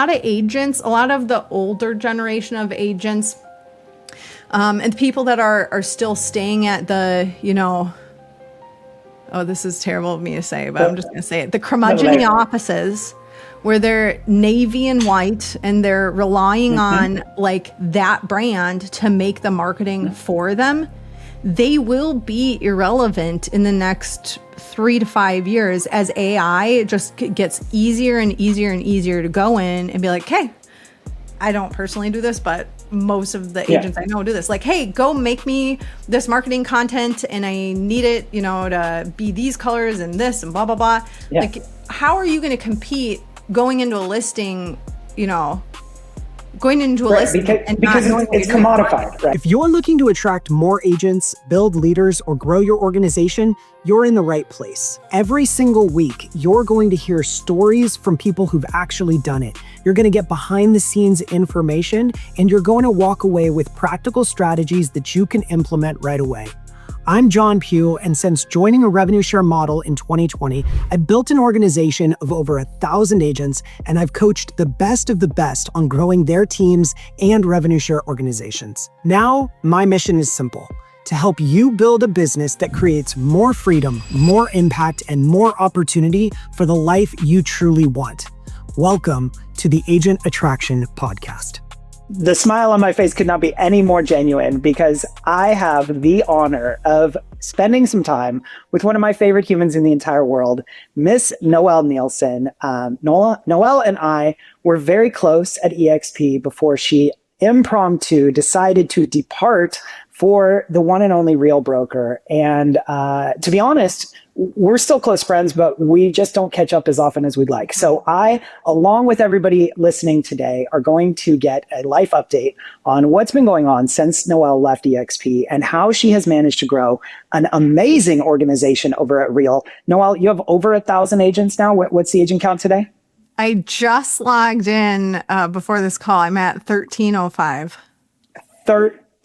A lot of agents, a lot of the older generation of agents, and people that are still staying at the, oh, this is terrible of me to say, but I'm just going to say it. The curmudgeon offices where they're navy and white and they're relying on like that brand to make the marketing for them. They will be irrelevant in the next 3 to 5 years as AI just gets easier and easier and easier to go in and be like, hey, I don't personally do this, but most of the agents I know do this. Like, hey, go make me this marketing content and I need it, to be these colors and this and blah, blah, blah. Yeah. Like, how are you going to compete going into a listing, because it's commodified. Right? If you're looking to attract more agents, build leaders, or grow your organization, you're in the right place. Every single week, you're going to hear stories from people who've actually done it. You're going to get behind the scenes information, and you're going to walk away with practical strategies that you can implement right away. I'm Jon Pugh, and since joining a revenue share model in 2020, I've built an organization of over 1,000 agents, and I've coached the best of the best on growing their teams and revenue share organizations. Now, my mission is simple: to help you build a business that creates more freedom, more impact, and more opportunity for the life you truly want. Welcome to the Agent Attraction Podcast. The smile on my face could not be any more genuine because I have the honor of spending some time with one of my favorite humans in the entire world, Miss Noelle Nielsen. Noelle and I were very close at eXp before she impromptu decided to depart for the one and only Real Broker. And to be honest, we're still close friends, but we just don't catch up as often as we'd like. So I, along with everybody listening today, are going to get a life update on what's been going on since Noelle left eXp and how she has managed to grow an amazing organization over at Real. Noelle, you have over 1,000 agents now. What's the agent count today? I just logged in before this call. I'm at 1,305.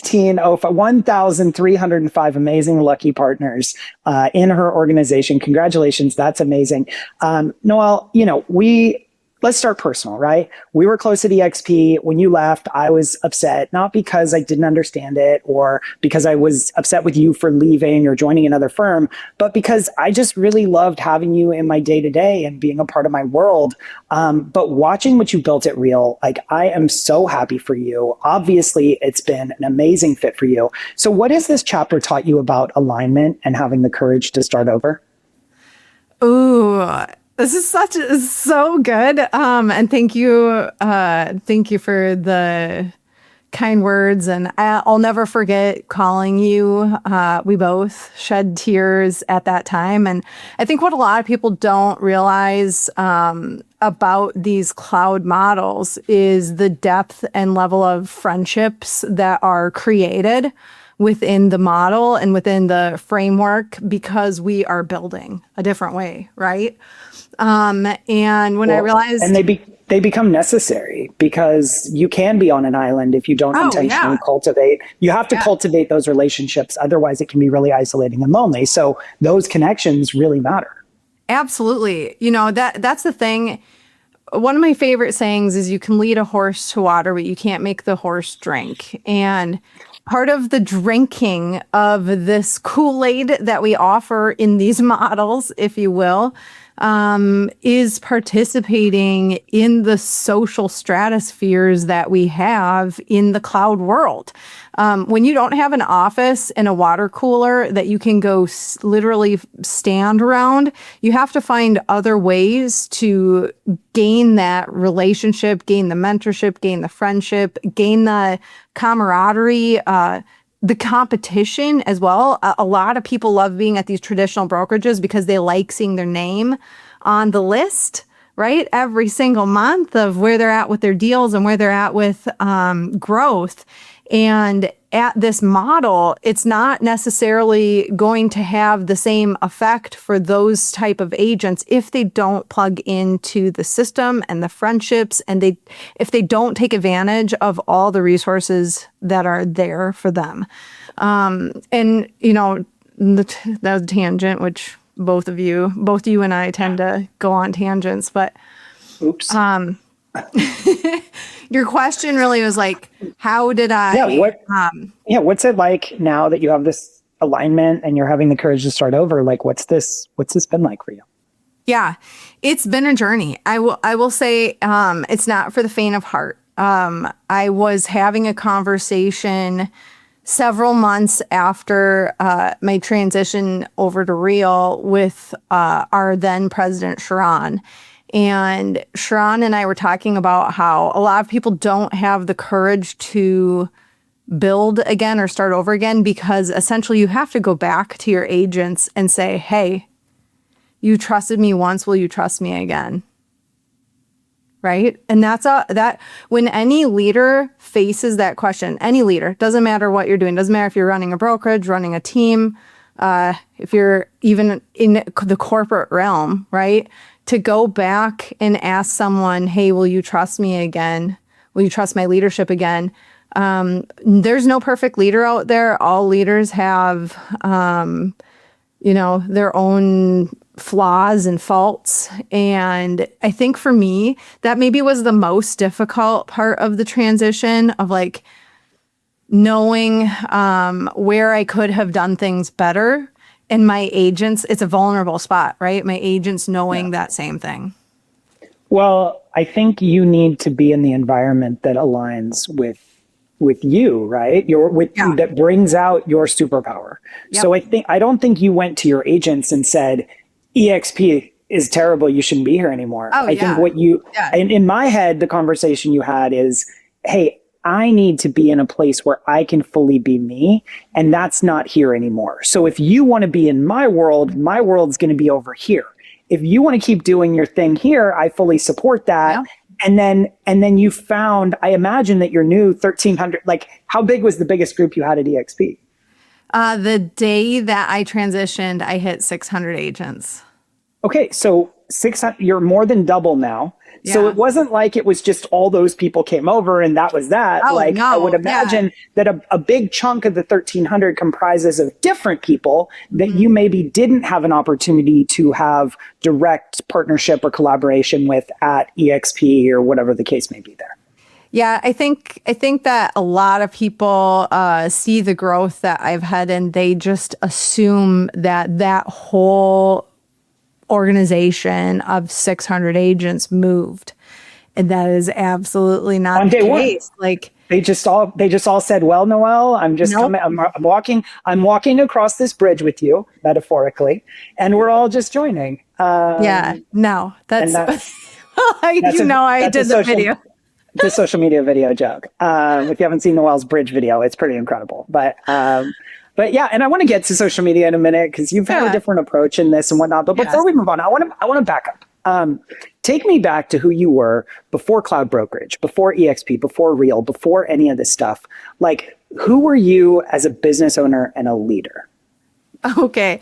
1,305 amazing lucky partners in her organization. Congratulations. That's amazing. Noelle, let's start personal, right? We were close at eXp. When you left, I was upset, not because I didn't understand it or because I was upset with you for leaving or joining another firm, but because I just really loved having you in my day-to-day and being a part of my world. But watching what you built at Real, I am so happy for you. Obviously, it's been an amazing fit for you. So what has this chapter taught you about alignment and having the courage to start over? Ooh, this is so good. And thank you for the kind words. And I'll never forget calling you. We both shed tears at that time. And I think what a lot of people don't realize about these cloud models is the depth and level of friendships that are created within the model and within the framework because we are building a different way, right? And when I realized... And they become necessary because you can be on an island if you don't intentionally cultivate. You have to cultivate those relationships. Otherwise, it can be really isolating and lonely. So those connections really matter. Absolutely. That's the thing. One of my favorite sayings is you can lead a horse to water, but you can't make the horse drink. And part of the drinking of this Kool-Aid that we offer in these models, if you will, is participating in the social stratospheres that we have in the cloud world. When you don't have an office and a water cooler that you can go literally stand around, you have to find other ways to gain that relationship, gain the mentorship, gain the friendship, gain the camaraderie, the competition as well. A lot of people love being at these traditional brokerages because they like seeing their name on the list, right? Every single month of where they're at with their deals and where they're at with growth. And at this model, it's not necessarily going to have the same effect for those type of agents if they don't plug into the system and the friendships, and if they don't take advantage of all the resources that are there for them. That was a tangent, which both you and I tend to go on tangents, but oops. Your question really was like, how did I? What's it like now that you have this alignment and you're having the courage to start over? Like, what's this been like for you? Yeah, it's been a journey. I will say, it's not for the faint of heart. I was having a conversation several months after my transition over to Real with our then president, Sharon. And Sharon and I were talking about how a lot of people don't have the courage to build again or start over again, because essentially you have to go back to your agents and say, hey, you trusted me once, will you trust me again? Right? And that when any leader faces that question, any leader, doesn't matter what you're doing, doesn't matter if you're running a brokerage, running a team, if you're even in the corporate realm, right? To go back and ask someone, hey, will you trust me again? Will you trust my leadership again? There's no perfect leader out there. All leaders have, their own flaws and faults. And I think for me, that maybe was the most difficult part of the transition of like knowing where I could have done things better. And my agents, it's a vulnerable spot, right? My agents knowing that same thing. Well, I think you need to be in the environment that aligns with you, right? That brings out your superpower. Yep. So I don't think you went to your agents and said, eXp is terrible, you shouldn't be here anymore. I think in my head, the conversation you had is, hey, I need to be in a place where I can fully be me, and that's not here anymore. So if you want to be in my world's going to be over here. If you want to keep doing your thing here, I fully support that. Yeah. And then you found, I imagine that your new 1,300, like how big was the biggest group you had at eXp? The day that I transitioned, I hit 600 agents. Okay, so 600, you're more than double now. Yeah. So it wasn't like it was just all those people came over and that was that. Oh, no. I would imagine that a big chunk of the 1,300 comprises of different people that you maybe didn't have an opportunity to have direct partnership or collaboration with at eXp or whatever the case may be there. Yeah, I think that a lot of people see the growth that I've had and they just assume that whole organization of 600 agents moved, and that is absolutely not the case. Like they just all said, well, Noelle, I'm just coming, I'm walking across this bridge with you, metaphorically, and we're all just joining. I did the video. The social media video joke. If you haven't seen Noelle's bridge video, it's pretty incredible. But yeah, and I want to get to social media in a minute because you've had a different approach in this and whatnot. But before we move on, I want to back up. Take me back to who you were before Cloud Brokerage, before eXp, before Real, before any of this stuff. Like, who were you as a business owner and a leader? Okay,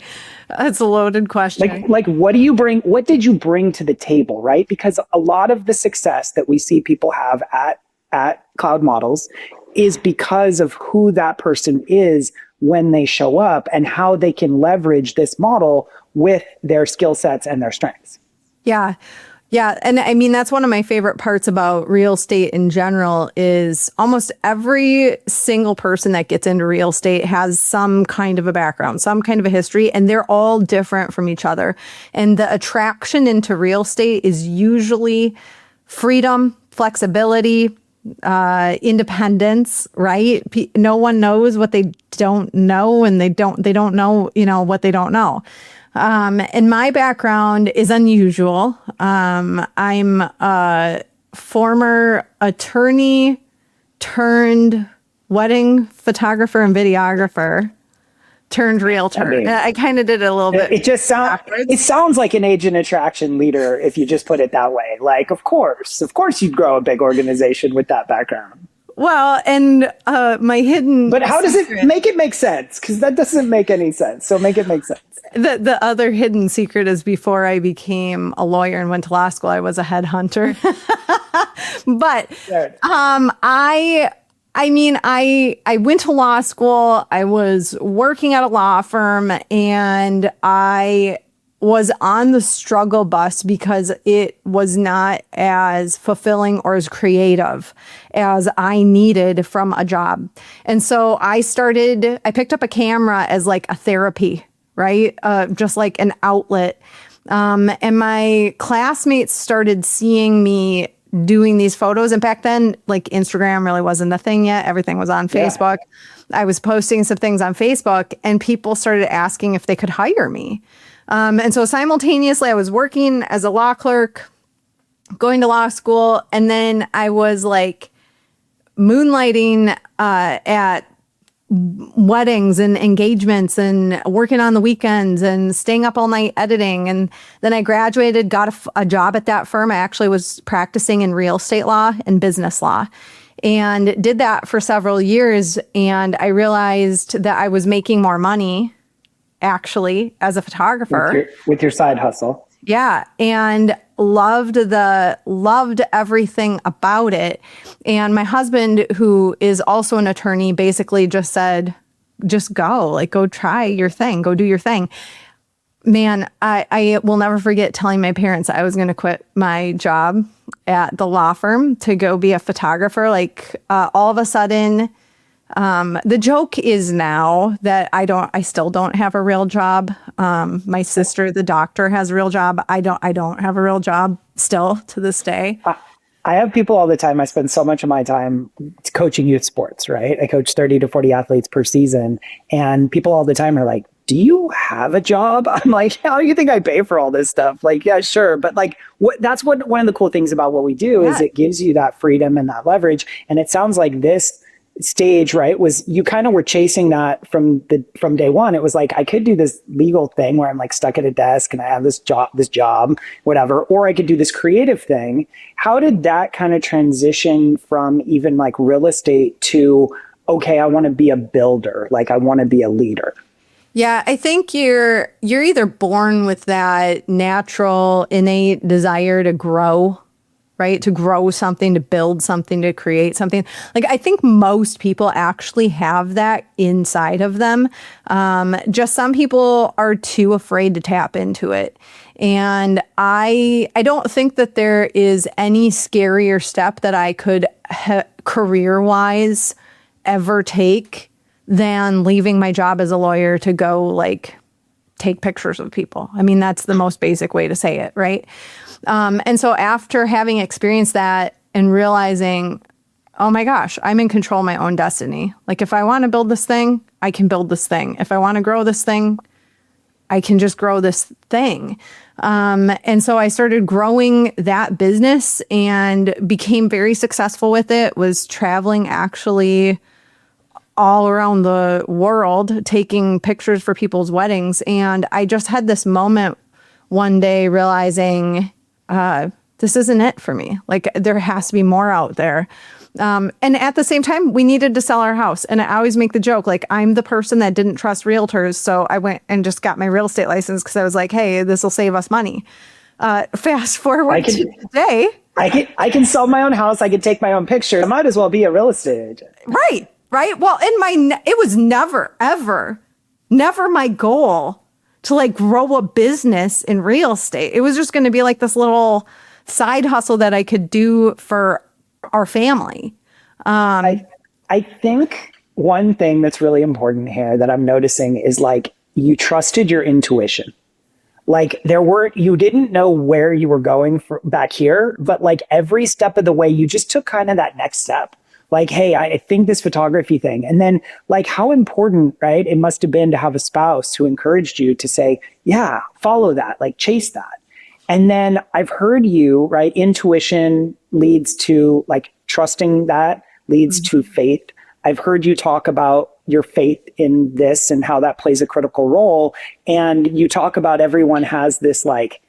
that's a loaded question. Like, what do you bring? What did you bring to the table, right? Because a lot of the success that we see people have at cloud models is because of who that person is when they show up and how they can leverage this model with their skill sets and their strengths. Yeah. Yeah. And I mean, that's one of my favorite parts about real estate in general is almost every single person that gets into real estate has some kind of a background, some kind of a history, and they're all different from each other. And the attraction into real estate is usually freedom, flexibility, independence, right? No one knows what they don't know, and they don't know, what they don't know. And my background is unusual. I'm a former attorney turned wedding photographer and videographer turned realtor. I kind of did a little bit. It sounds like an agent attraction leader if you just put it that way. Like, of course you'd grow a big organization with that background. Well, and my hidden. But how does it make it make sense? Because that doesn't make any sense. So make it make sense. The other hidden secret is before I became a lawyer and went to law school, I was a headhunter. But I went to law school. I was working at a law firm, and I was on the struggle bus because it was not as fulfilling or as creative as I needed from a job. And so I picked up a camera as like a therapy, right? Just like an outlet. And my classmates started seeing me doing these photos. And back then, like Instagram really wasn't a thing yet. Everything was on Facebook. I was posting some things on Facebook and people started asking if they could hire me. And so simultaneously, I was working as a law clerk, going to law school, and then I was like moonlighting at weddings and engagements and working on the weekends and staying up all night editing. And then I graduated, got a job at that firm. I actually was practicing in real estate law and business law and did that for several years. And I realized that I was making more money actually as a photographer with your side hustle. Yeah. And loved everything about it. And my husband, who is also an attorney, basically just said, just go try your thing, go do your thing. Man, I will never forget telling my parents I was going to quit my job at the law firm to go be a photographer. All of a sudden, the joke is now that I still don't have a real job. My sister, the doctor, has a real job. I don't have a real job still to this day. I have people all the time. I spend so much of my time coaching youth sports, right? I coach 30 to 40 athletes per season. And people all the time are like, do you have a job? I'm like, how do you think I pay for all this stuff? Like, yeah, sure. But that's one of the cool things about what we do is it gives you that freedom and that leverage. And it sounds like this stage, right, was you kind of were chasing that from day one. It was like, I could do this legal thing where I'm like stuck at a desk and I have this job, whatever, or I could do this creative thing. How did that kind of transition from even like real estate to, okay, I want to be a builder, like I want to be a leader? Yeah, I think you're either born with that natural, innate desire to grow, right? To grow something, to build something, to create something. Like, I think most people actually have that inside of them. Just some people are too afraid to tap into it. And I don't think that there is any scarier step that I could career-wise ever take than leaving my job as a lawyer to go like take pictures of people. I mean, that's the most basic way to say it, right? And so after having experienced that and realizing, oh my gosh, I'm in control of my own destiny. Like if I want to build this thing, I can build this thing. If I want to grow this thing, I can just grow this thing. And so I started growing that business and became very successful with it, was traveling actually all around the world, taking pictures for people's weddings. And I just had this moment one day realizing, this isn't it for me. Like there has to be more out there. And at the same time, we needed to sell our house. And I always make the joke, like I'm the person that didn't trust realtors. So I went and just got my real estate license because I was like, hey, this will save us money. Fast forward to today. I can sell my own house. I can take my own picture. I might as well be a real estate agent. Right. Well, it was never, ever, never my goal to like grow a business in real estate. It was just going to be like this little side hustle that I could do for our family. I think one thing that's really important here that I'm noticing is like you trusted your intuition. Like you didn't know where you were going back here, but like every step of the way, you just took kind of that next step. Like, hey, I think this photography thing. And then like how important, right, it must have been to have a spouse who encouraged you to say, yeah, follow that, like chase that. And then I've heard you, right, intuition leads to like trusting that leads to faith. I've heard you talk about your faith in this and how that plays a critical role. And you talk about everyone has this like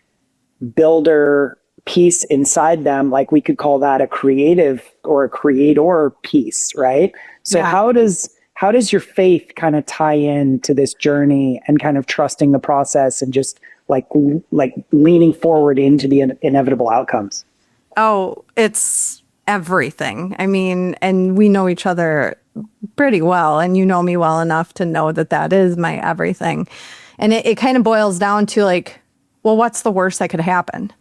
builder piece inside them, like we could call that a creative or a creator piece, right? So how does your faith kind of tie in to this journey and kind of trusting the process and just like leaning forward into the inevitable outcomes? Oh, it's everything. I mean, and we know each other pretty well, and you know me well enough to know that is my everything. And it kind of boils down to like, well, what's the worst that could happen?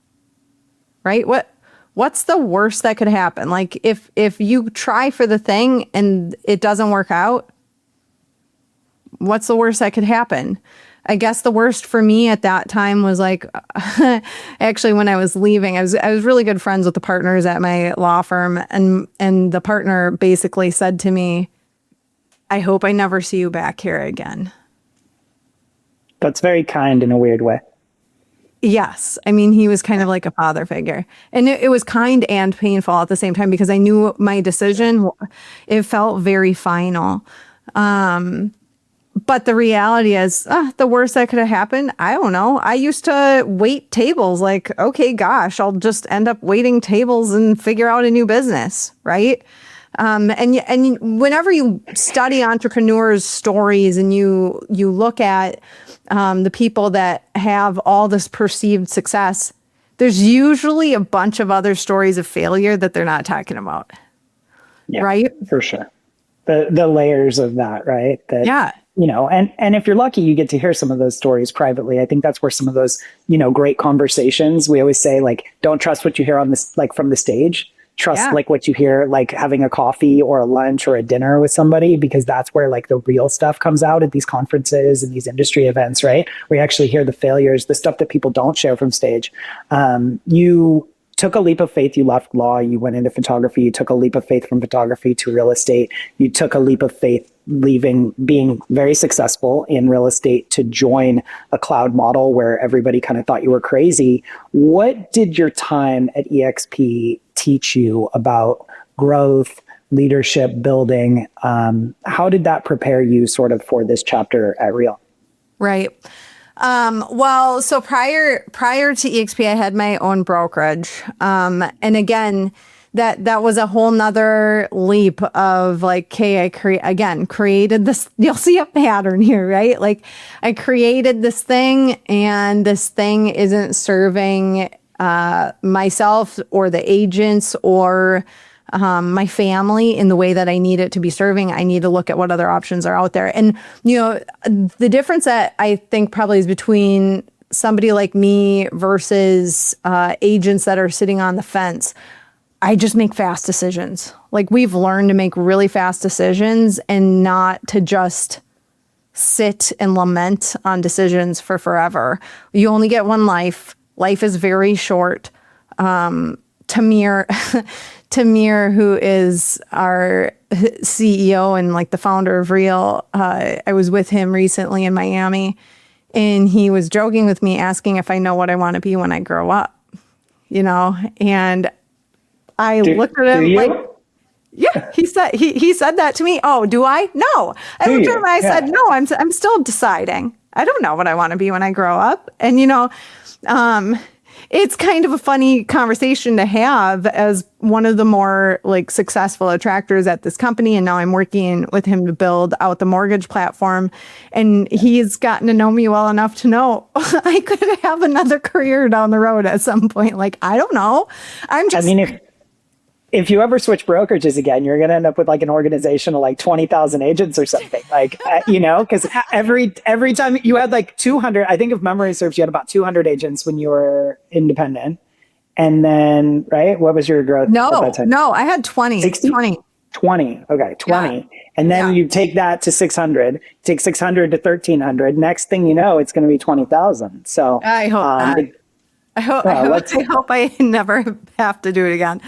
Right? What's the worst that could happen? Like if you try for the thing and it doesn't work out, what's the worst that could happen? I guess the worst for me at that time was like, actually, when I was leaving, I was really good friends with the partners at my law firm, and the partner basically said to me, "I hope I never see you back here again." That's very kind in a weird way. Yes. I mean, he was kind of like a father figure. And it was kind and painful at the same time because I knew my decision, it felt very final. But the reality is, the worst that could have happened, I don't know. I used to wait tables like, okay, gosh, I'll just end up waiting tables and figure out a new business, right? And whenever you study entrepreneurs' stories and you look at the people that have all this perceived success, there's usually a bunch of other stories of failure that they're not talking about. Yeah, right? For sure. The layers of that, right? That, Yeah. You know, and if you're lucky, you get to hear some of those stories privately. I think that's where some of those, you know, great conversations, we always say, like, don't trust what you hear on this, like from the stage. Trust like what you hear, like having a coffee or a lunch or a dinner with somebody, because that's where like the real stuff comes out at these conferences and these industry events, right? Where you actually hear the failures, the stuff that people don't share from stage. You took a leap of faith. You left law. You went into photography. You took a leap of faith from photography to real estate. You took a leap of faith leaving being very successful in real estate to join a cloud model where everybody kind of thought you were crazy. What did your time at eXp teach you about growth, leadership, building? How did that prepare you sort of for this chapter at Real? Right. Well, so prior to eXp, I had my own brokerage. And again, that was a whole nother leap of like, okay, I created this, you'll see a pattern here, right? Like I created this thing and this thing isn't serving, myself or the agents or, my family in the way that I need it to be serving. I need to look at what other options are out there. And, you know, the difference that I think probably is between somebody like me versus agents that are sitting on the fence, I just make fast decisions. Like we've learned to make really fast decisions and not to just sit and lament on decisions for forever. You only get one life. Life is very short. Tamir, who is our CEO and like the founder of Real, I was with him recently in Miami, and he was joking with me, asking if I know what I want to be when I grow up, you know, and I looked at him like, yeah, he said that to me. Oh, do I? No. I looked at him and I said, no, I'm still deciding. I don't know what I want to be when I grow up. And, you know, it's kind of a funny conversation to have as one of the more like successful attractors at this company. And now I'm working with him to build out the mortgage platform. And he's gotten to know me well enough to know I could have another career down the road at some point. Like, I don't know. I mean, if you ever switch brokerages again, you're going to end up with like an organization of like 20,000 agents or something, like, you know, because every time you had like 200, I think if memory serves, you had about 200 agents when you were independent. And then, right, what was your growth at that time? No, I had 20. 60? 20. Okay, 20. Yeah. And then you take that to 600, take 600 to 1,300. Next thing you know, it's going to be 20,000. So I hope not. I hope I never have to do it again.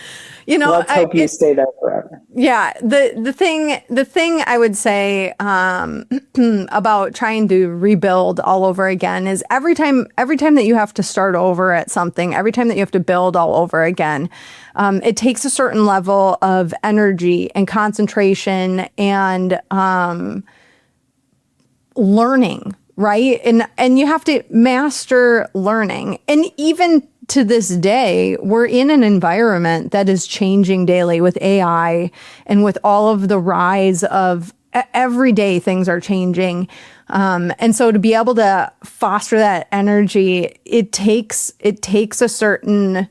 You know, let's hope you stay there forever. Yeah. The thing I would say about trying to rebuild all over again is every time that you have to start over at something, every time that you have to build all over again, it takes a certain level of energy and concentration and learning. Right. And you have to master learning. And even to this day, we're in an environment that is changing daily with AI and with all of the rise of every day things are changing. And so to be able to foster that energy, it takes a certain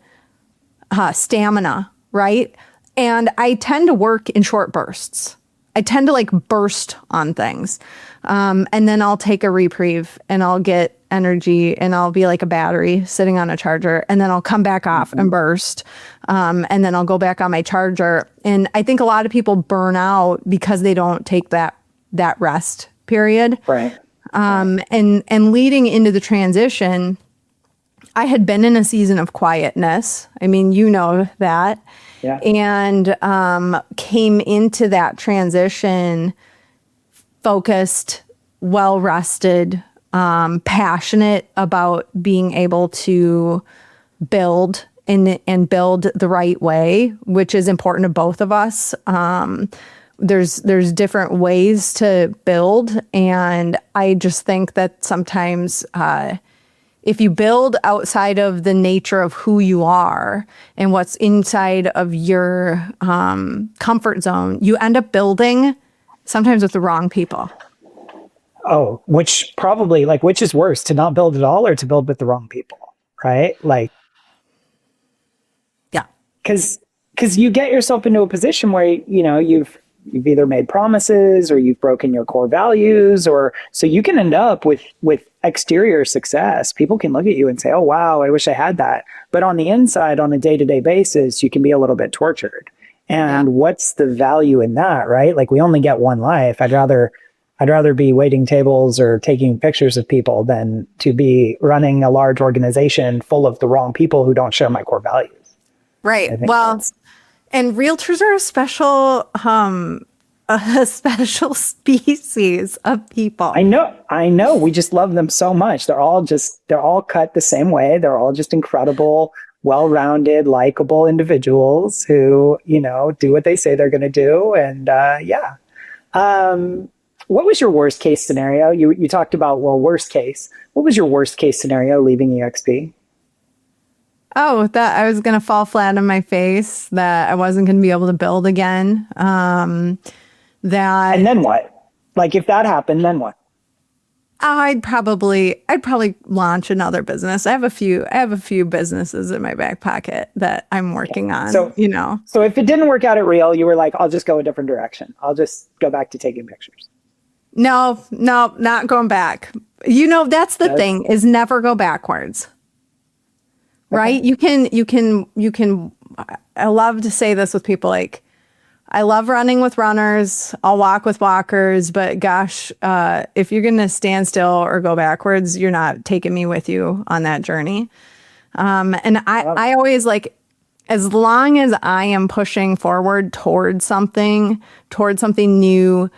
stamina. Right. And I tend to work in short bursts. I tend to like burst on things. And then I'll take a reprieve and I'll get energy and I'll be like a battery sitting on a charger, and then I'll come back off and burst. And then I'll go back on my charger. And I think a lot of people burn out because they don't take that rest period. Right. And leading into the transition, I had been in a season of quietness. I mean, you know that. Yeah. And came into that transition focused, well-rested, passionate about being able to build and build the right way, which is important to both of us. There's different ways to build, and I just think that sometimes if you build outside of the nature of who you are and what's inside of your comfort zone, you end up building sometimes with the wrong people. Oh, which is worse, to not build at all or to build with the wrong people, right? Like, yeah, because you get yourself into a position where, you've either made promises or you've broken your core values, or so you can end up with exterior success. People can look at you and say, oh, wow, I wish I had that. But on the inside, on a day-to-day basis, you can be a little bit tortured. And what's the value in that, right? Like, we only get one life. I'd rather be waiting tables or taking pictures of people than to be running a large organization full of the wrong people who don't share my core values. Right. Well, and realtors are a special species of people. I know. We just love them so much. They're all cut the same way. They're all just incredible, well-rounded, likable individuals who, do what they say they're going to do. And what was your worst case scenario? You talked about, worst case. What was your worst case scenario leaving eXp? Oh, that I was going to fall flat on my face, that I wasn't going to be able to build again. And then what? Like, if that happened, then what? I'd probably launch another business. I have a few businesses in my back pocket that I'm working on. So if it didn't work out at Real, you were like, I'll just go a different direction. I'll just go back to taking pictures. No, not going back. That's the thing, is never go backwards. Right? Okay. You can, I love to say this with people, like, I love running with runners. I'll walk with walkers, but gosh, if you're going to stand still or go backwards, you're not taking me with you on that journey. And I always like, as long as I am pushing forward towards something new,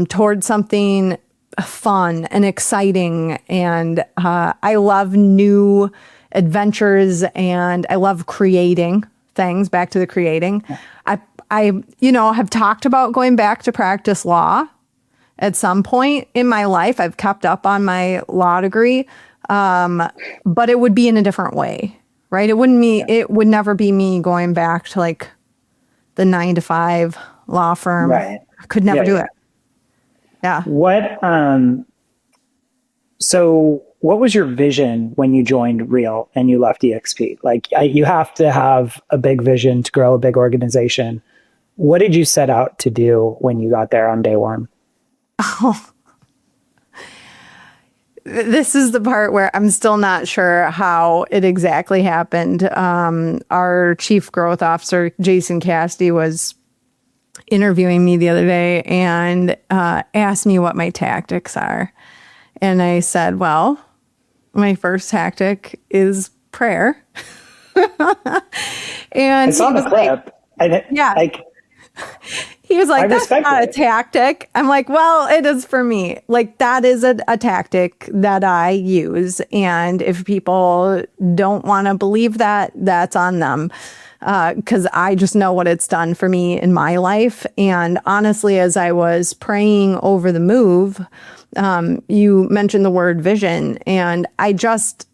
towards something fun and exciting. And I love new adventures, and I love creating things, back to the creating. I have talked about going back to practice law at some point in my life. I've kept up on my law degree, but it would be in a different way, right? It would never be me going back to like the 9-to-5 law firm. Right. I could never do it. Yeah. What was your vision when you joined Real and you left eXp? Like, you have to have a big vision to grow a big organization. What did you set out to do when you got there on day one? Oh, this is the part where I'm still not sure how it exactly happened. Our chief growth officer, Jason Cassidy, was interviewing me the other day and asked me what my tactics are. And I said, well, my first tactic is prayer. And I saw the clip. He was like, that's not a tactic. I'm like, well, it is for me. Like, that is a tactic that I use. And if people don't want to believe that, that's on them. Because I just know what it's done for me in my life. And honestly, as I was praying over the move, you mentioned the word vision, and I just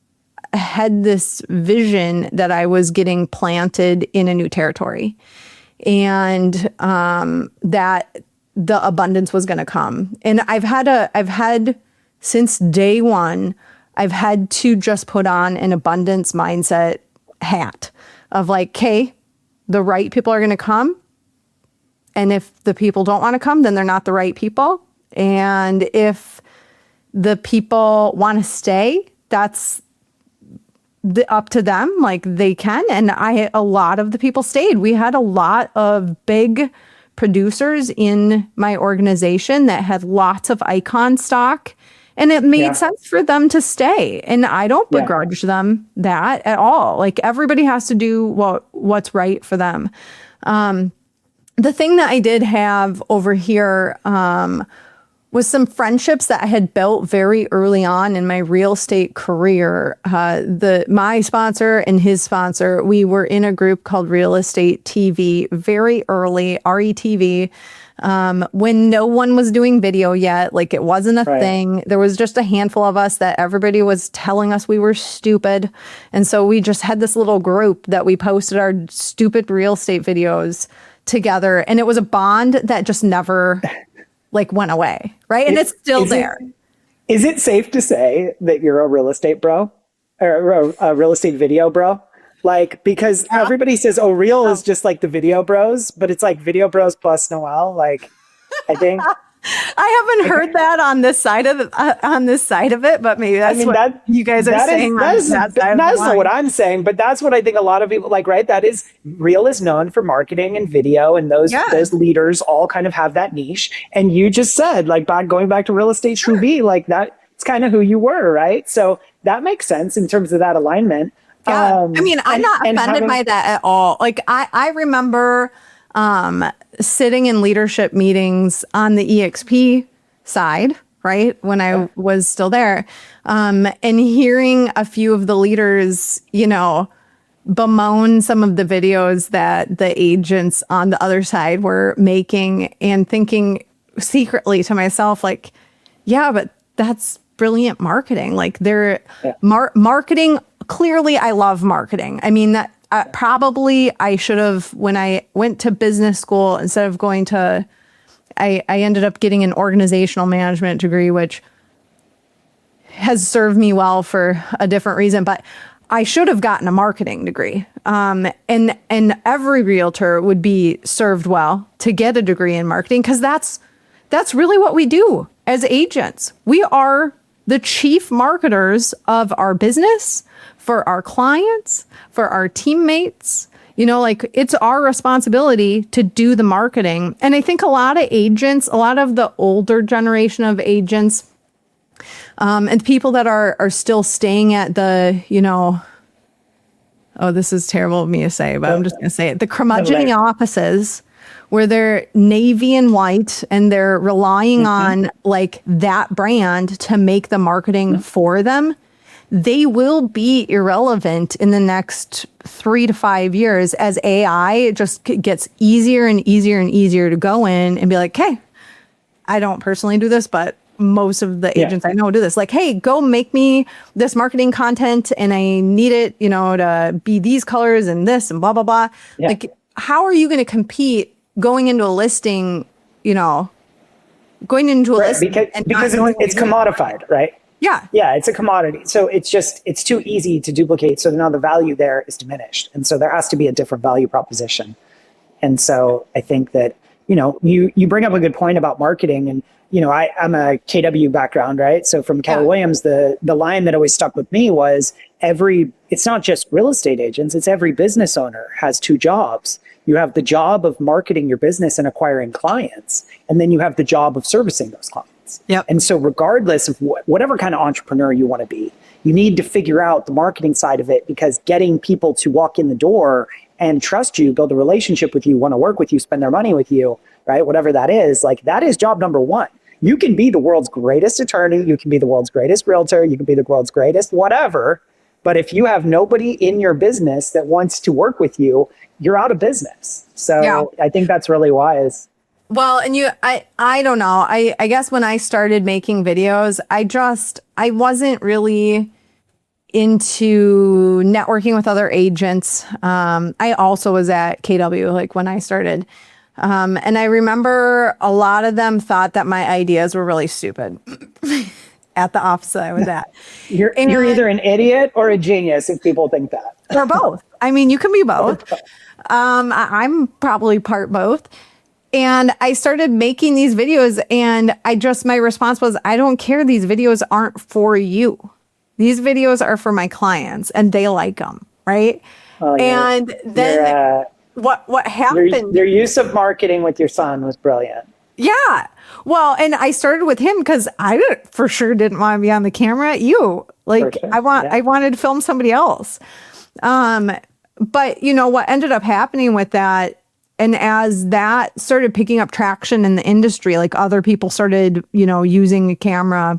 had this vision that I was getting planted in a new territory, and that the abundance was going to come. And I've had since day one, I've had to just put on an abundance mindset hat of like, okay, the right people are going to come, And if the people don't want to come, then they're not the right people. And if the people want to stay, that's up to them. Like they can. And a lot of the people stayed. We had a lot of big producers in my organization that had lots of icon stock, and it made sense for them to stay. And I don't begrudge them that at all. Like everybody has to do what's right for them. The thing that I did have over here was some friendships that I had built very early on in my real estate career. My sponsor and his sponsor, we were in a group called Real Estate TV very early, RETV, when no one was doing video yet. Like it wasn't a thing. There was just a handful of us that everybody was telling us we were stupid. And so we just had this little group that we posted our stupid real estate videos together. And it was a bond that just never went away, right? And it's still there. Is it safe to say that you're a real estate bro or a real estate video bro? Like, because everybody says, oh, real is just like the video bros, but it's like video bros plus Noelle. Like, I think I haven't heard that on this side of it, but maybe that's what you guys are saying. That's not what I'm saying, but that's what I think a lot of people like, right? That is, real is known for marketing and video, and those leaders all kind of have that niche. And you just said, like, going back to real estate TV, like that, it's kind of who you were, right? So that makes sense in terms of that alignment. Yeah. I mean, I'm not offended by that at all. Like I remember sitting in leadership meetings on the eXp side, right? When I was still there, and hearing a few of the leaders, bemoan some of the videos that the agents on the other side were making, and thinking secretly to myself, like, yeah, but that's brilliant marketing. Like they're marketing. Clearly, I love marketing. I mean, that probably I should have, when I went to business school, instead of going to, I ended up getting an organizational management degree, which has served me well for a different reason. But I should have gotten a marketing degree. And every realtor would be served well to get a degree in marketing, because that's really what we do as agents. We are the chief marketers of our business, for our clients, for our teammates. It's our responsibility to do the marketing. And I think a lot of agents, a lot of the older generation of agents, and people that are still staying at the, oh, this is terrible of me to say, but I'm just going to say it. The curmudgeon offices where they're navy and white, and they're relying on that brand to make the marketing for them. They will be irrelevant in the next 3 to 5 years as AI just gets easier and easier and easier to go in and be like, hey, I don't personally do this, but most of the agents I know do this. Like, hey, go make me this marketing content, and I need it, to be these colors and this and blah, blah, blah. Yeah. Like, how are you going to compete going into a listing, because it's commodified, right? Yeah. Yeah, it's a commodity. So it's too easy to duplicate. So now the value there is diminished. And so there has to be a different value proposition. And so I think that, you bring up a good point about marketing. And, I'm a KW background, right? So from Keller Williams, the line that always stuck with me was it's not just real estate agents, it's every business owner has 2 jobs. You have the job of marketing your business and acquiring clients, and then you have the job of servicing those clients. Yep. And so regardless of whatever kind of entrepreneur you want to be, you need to figure out the marketing side of it, because getting people to walk in the door and trust you, build a relationship with you, want to work with you, spend their money with you, right? Whatever that is, that is job number 1. You can be the world's greatest attorney. You can be the world's greatest realtor. You can be the world's greatest whatever. But if you have nobody in your business that wants to work with you, you're out of business. So I think that's really wise. Well, and I don't know. I guess when I started making videos, I wasn't really into networking with other agents. I also was at KW, when I started. And I remember a lot of them thought that my ideas were really stupid at the office that I was at. You're either an idiot or a genius if people think that. Or both. I mean, you can be both. I'm probably part both. And I started making these videos, and my response was, I don't care. These videos aren't for you. These videos are for my clients, and they like them. Right. Oh, And then what happened? Your use of marketing with your son was brilliant. Yeah. Well, and I started with him because for sure didn't want to be on the camera. Like, sure. I wanted to film somebody else. But what ended up happening with that, and as that started picking up traction in the industry, like other people started, using a camera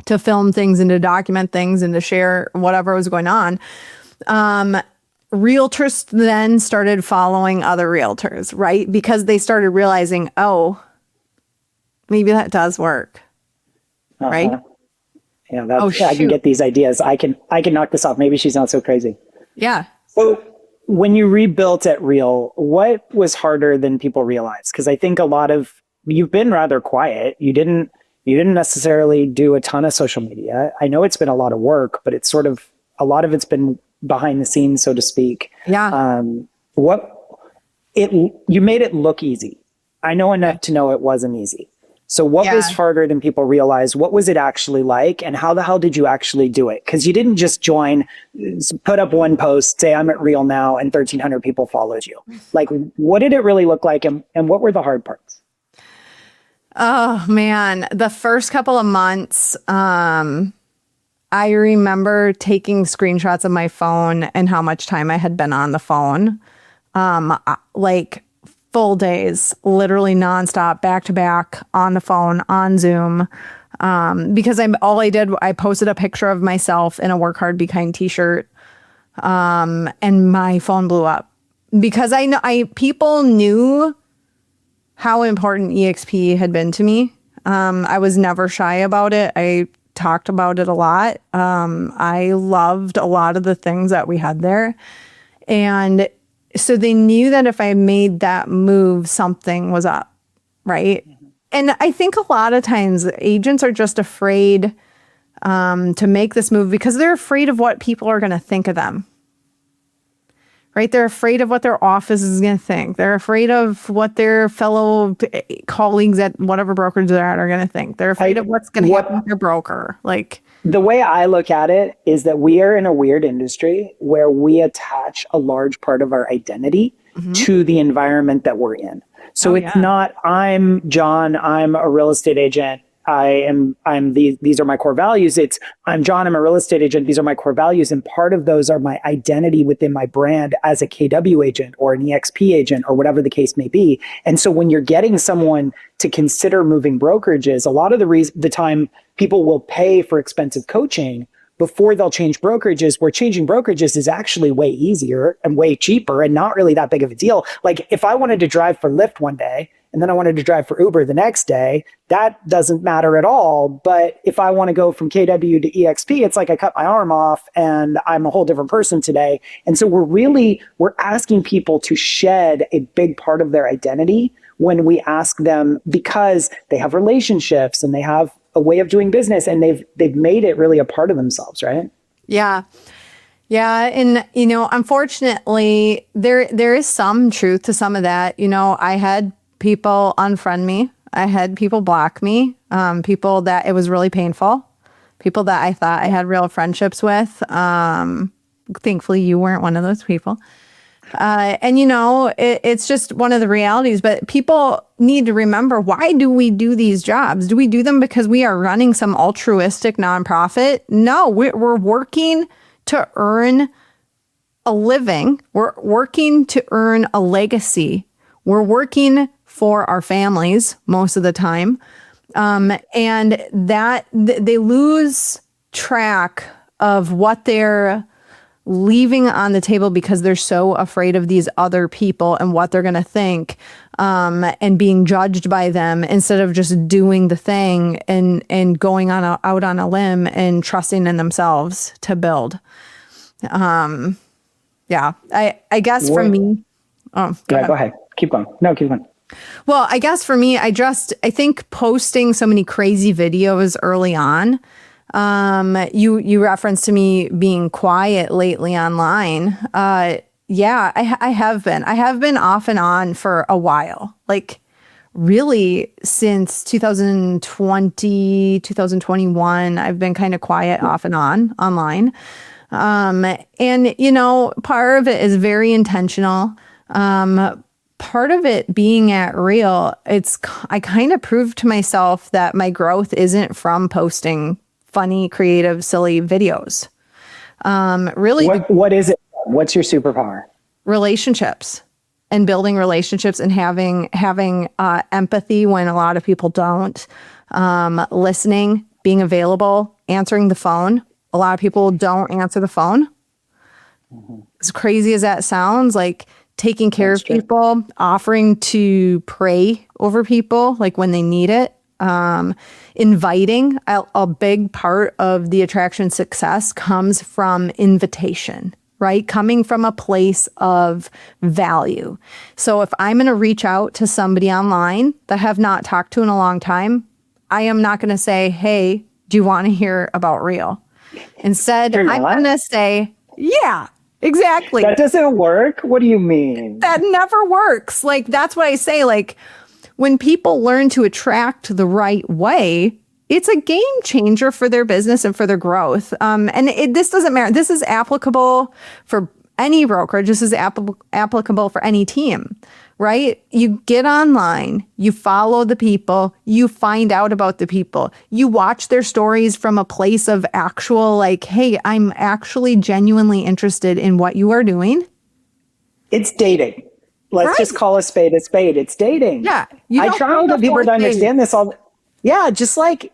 to film things and to document things and to share whatever was going on. Realtors then started following other realtors, right? Because they started realizing, oh, maybe that does work. Right? Yeah, I can get these ideas. I can knock this off. Maybe she's not so crazy. Yeah. So when you rebuilt at Real, what was harder than people realize? Because I think you've been rather quiet. You didn't necessarily do a ton of social media. I know it's been a lot of work, but it's sort of, a lot of it's been behind the scenes, so to speak. Yeah. You made it look easy. I know enough to know it wasn't easy. So what was harder than people realize? What was it actually like? And how the hell did you actually do it? Because you didn't just join, put up one post, say I'm at Real now, and 1,300 people followed you. Like, what did it really look like? And what were the hard parts? Oh, man. The first couple of months, I remember taking screenshots of my phone and how much time I had been on the phone. Like full days, literally nonstop, back to back, on the phone, on Zoom. Because I posted a picture of myself in a Work Hard, Be Kind t-shirt. And my phone blew up because people knew how important eXp had been to me. I was never shy about it. I talked about it a lot. I loved a lot of the things that we had there. And so they knew that if I made that move, something was up, right? Mm-hmm. And I think a lot of times agents are just afraid to make this move because they're afraid of what people are going to think of them, right? They're afraid of what their office is going to think. They're afraid of what their fellow colleagues at whatever brokerage they're at are going to think. They're afraid of what's going to happen with their broker. Like, the way I look at it is that we are in a weird industry where we attach a large part of our identity to the environment that we're in. So it's not, I'm Jon, I'm a real estate agent. These are my core values. It's, I'm Jon, I'm a real estate agent. These are my core values. And part of those are my identity within my brand as a KW agent or an eXp agent or whatever the case may be. And so when you're getting someone to consider moving brokerages, a lot of the time people will pay for expensive coaching before they'll change brokerages, where changing brokerages is actually way easier and way cheaper and not really that big of a deal. Like if I wanted to drive for Lyft one day and then I wanted to drive for Uber the next day, that doesn't matter at all. But if I want to go from KW to eXp, it's like I cut my arm off and I'm a whole different person today. And so we're asking people to shed a big part of their identity when we ask them, because they have relationships and they have a way of doing business and they've made it really a part of themselves, right? Yeah. Yeah. And, unfortunately, there is some truth to some of that. I had people unfriend me. I had people block me. People that it was really painful. People that I thought I had real friendships with. Thankfully, you weren't one of those people. It's just one of the realities, but people need to remember, why do we do these jobs? Do we do them because we are running some altruistic nonprofit? No, we're working to earn a living. We're working to earn a legacy. We're working for our families most of the time. And that they lose track of what they're leaving on the table because they're so afraid of these other people and what they're going to think, and being judged by them, instead of just doing the thing and going out on a limb and trusting in themselves to build. I guess for me. Oh, go ahead. Keep going. No, keep going. Well, I guess for me, I think posting so many crazy videos early on. You referenced to me being quiet lately online. I have been off and on for a while. Like really since 2020, 2021, I've been kind of quiet off and on online. And, you know, part of it is very intentional. Part of it being at Real, I kind of proved to myself that my growth isn't from posting funny, creative, silly videos. Really, What is it? What's your superpower? relationships and building relationships and having empathy when a lot of people don't. Listening, being available, answering the phone. A lot of people don't answer the phone. As crazy as that sounds, like taking care of people, offering to pray over people, like when they need it. Inviting, a big part of the attraction success comes from invitation, right? Coming from a place of value. So if I'm going to reach out to somebody online that I have not talked to in a long time, I am not going to say, hey, do you want to hear about Real? Instead, I'm going to say, yeah, exactly. That doesn't work. What do you mean? That never works. Like, that's what I say. Like, when people learn to attract the right way, it's a game changer for their business and for their growth. This doesn't matter. This is applicable for any brokerage. This is applicable for any team, right? You get online, you follow the people, you find out about the people, you watch their stories from a place of actual, like, hey, I'm actually genuinely interested in what you are doing. It's dating. Let's just call a spade a spade. It's dating. Yeah. I try to get people to understand this all. Yeah, just like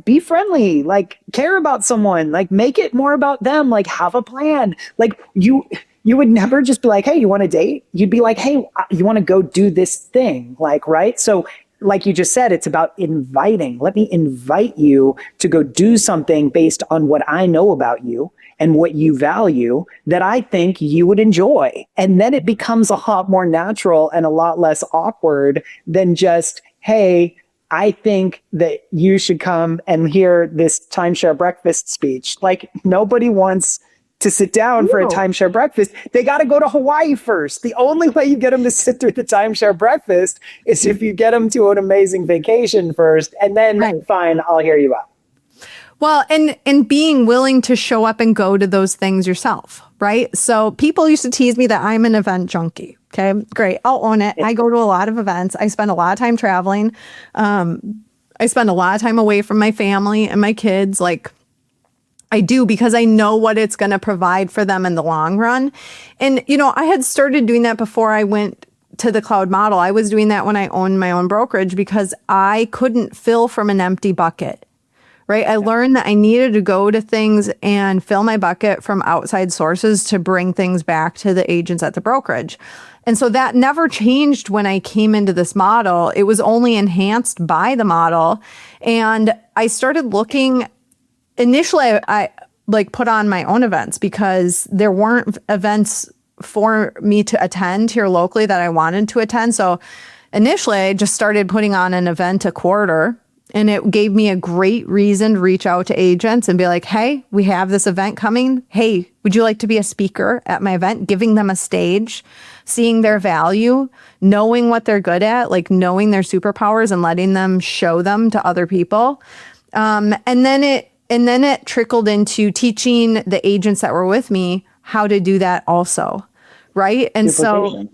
be friendly, like care about someone, like make it more about them, like have a plan. Like you would never just be like, hey, you want to date? You'd be like, hey, you want to go do this thing, like, right? So like you just said, it's about inviting. Let me invite you to go do something based on what I know about you and what you value that I think you would enjoy. And then it becomes a lot more natural and a lot less awkward than just, hey, I think that you should come and hear this timeshare breakfast speech. Like, nobody wants to sit down for a timeshare breakfast. They got to go to Hawaii first. The only way you get them to sit through the timeshare breakfast is if you get them to an amazing vacation first. And then, fine, I'll hear you out. Well, and being willing to show up and go to those things yourself, right? So people used to tease me that I'm an event junkie. Okay, great. I'll own it. I go to a lot of events. I spend a lot of time traveling. I spend a lot of time away from my family and my kids. Like, I do, because I know what it's going to provide for them in the long run. And, you know, I had started doing that before I went to the cloud model. I was doing that when I owned my own brokerage because I couldn't fill from an empty bucket. Right. I learned that I needed to go to things and fill my bucket from outside sources to bring things back to the agents at the brokerage. And so that never changed when I came into this model. It was only enhanced by the model. And I started looking, initially, I like put on my own events because there weren't events for me to attend here locally that I wanted to attend. So initially, I just started putting on an event a quarter. And it gave me a great reason to reach out to agents and be like, hey, we have this event coming. Hey, would you like to be a speaker at my event? Giving them a stage, seeing their value, knowing what they're good at, like knowing their superpowers and letting them show them to other people. And then it trickled into teaching the agents that were with me how to do that also. Right. And so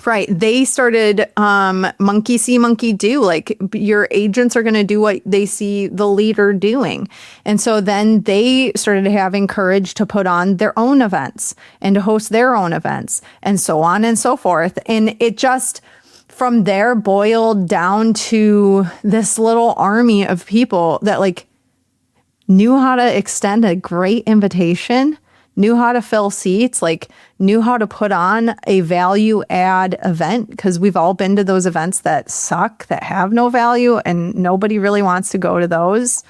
right. They started monkey see, monkey do. Like, your agents are going to do what they see the leader doing. And so then they started having courage to put on their own events and to host their own events and so on and so forth. And it just from there boiled down to this little army of people that like knew how to extend a great invitation, knew how to fill seats, like knew how to put on a value add event, because we've all been to those events that suck, that have no value, and nobody really wants to go to those.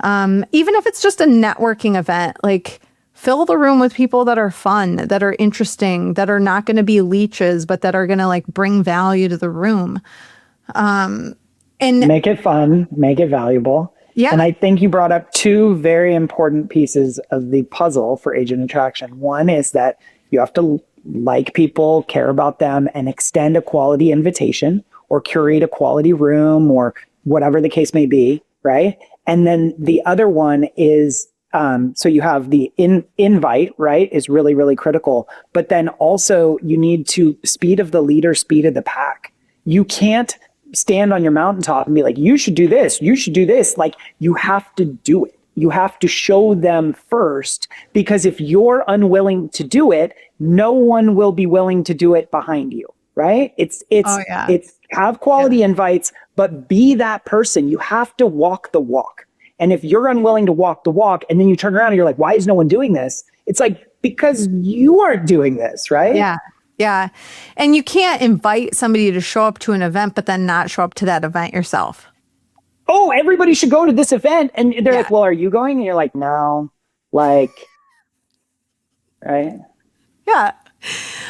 Even if it's just a networking event, like fill the room with people that are fun, that are interesting, that are not going to be leeches, but that are going to like bring value to the room. And make it fun, make it valuable. Yeah. And I think you brought up two very important pieces of the puzzle for agent attraction. One is that you have to like people, care about them, and extend a quality invitation, or curate a quality room or whatever the case may be, right? And then the other one is, so you have the invite, right, is really, really critical. But then also you need to speed of the leader, speed of the pack. You can't stand on your mountaintop and be like, you should do this, you should do this. Like, you have to do it. You have to show them first, because if you're unwilling to do it, no one will be willing to do it behind you, right? It's have quality invites, but be that person. You have to walk the walk. And if you're unwilling to walk the walk and then you turn around and you're like, why is no one doing this? It's like, because you aren't doing this, right? Yeah. Yeah. And you can't invite somebody to show up to an event, but then not show up to that event yourself. Oh, everybody should go to this event. And they're like, well, are you going? And you're like, no, like, right? Yeah.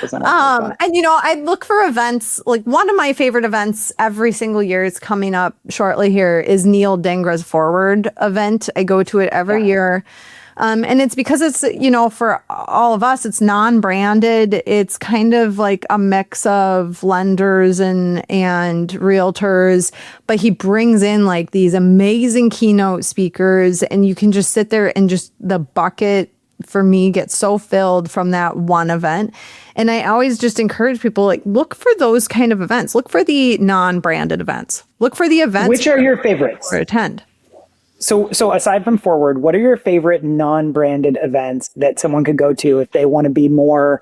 And I look for events. Like, one of my favorite events every single year is coming up shortly here is Neil Dingra's Forward event. I go to it every year. And it's because it's, for all of us, it's non-branded. It's kind of like a mix of lenders and realtors, but he brings in like these amazing keynote speakers, and you can just sit there and just the bucket for me gets so filled from that one event. And I always just encourage people, like, look for those kind of events. Look for the non-branded events. Look for the events. Which are your favorites? To attend. So aside from Forward, what are your favorite non-branded events that someone could go to if they want to be more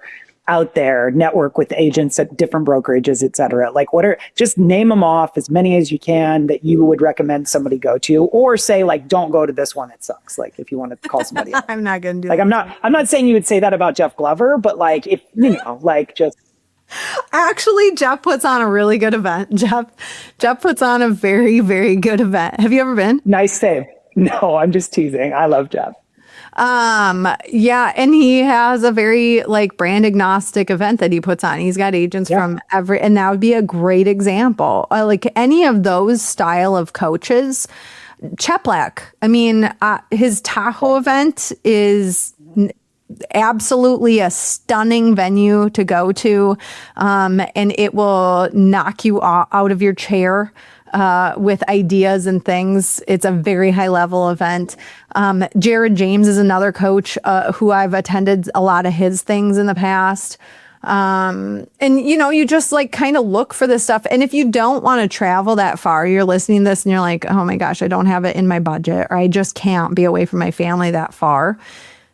out there, network with agents at different brokerages, et cetera? Like, just name them off, as many as you can, that you would recommend somebody go to, or say, like, don't go to this one, it sucks. Like, if you want to call somebody out. I'm not going to do like, that. I'm not saying you would say that about Jeff Glover, but like, if, like, just. Actually, Jeff puts on a really good event. Jeff puts on a very, very good event. Have you ever been? Nice save. No, I'm just teasing. I love Jeff. Yeah, and he has a very like brand agnostic event that he puts on. He's got agents from and that would be a great example. Like any of those style of coaches. Cheplack. I mean, his Tahoe event is absolutely a stunning venue to go to, and it will knock you out of your chair with ideas and things. It's a very high level event. Jared James is another coach who I've attended a lot of his things in the past. And you just like kind of look for this stuff. And if you don't want to travel that far, you're listening to this and you're like, oh my gosh, I don't have it in my budget, or I just can't be away from my family that far.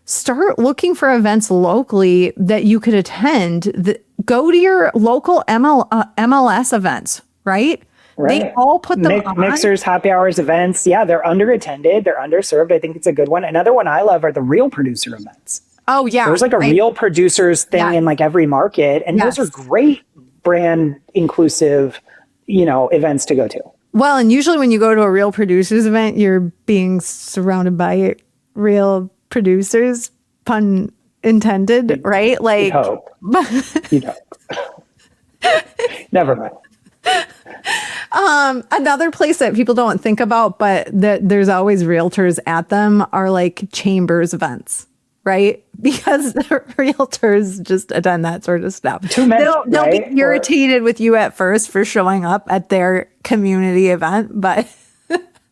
Start looking for events locally that you could attend. Go to your local MLS events, right? They all put them on. Mixers, happy hours, events. Yeah, they're underattended. They're underserved. I think it's a good one. Another one I love are the real producer events. Oh, yeah. There's like a real producers thing in like every market. And those are great brand inclusive, events to go to. Well, and usually when you go to a real producers event, you're being surrounded by real producers, pun intended, right? Like, You'd hope. You'd hope. Never mind. Another place that people don't think about, but that there's always realtors at them, are like chambers events, right? Because realtors just attend that sort of stuff. Too many, they'll be irritated with you at first for showing up at their community event, but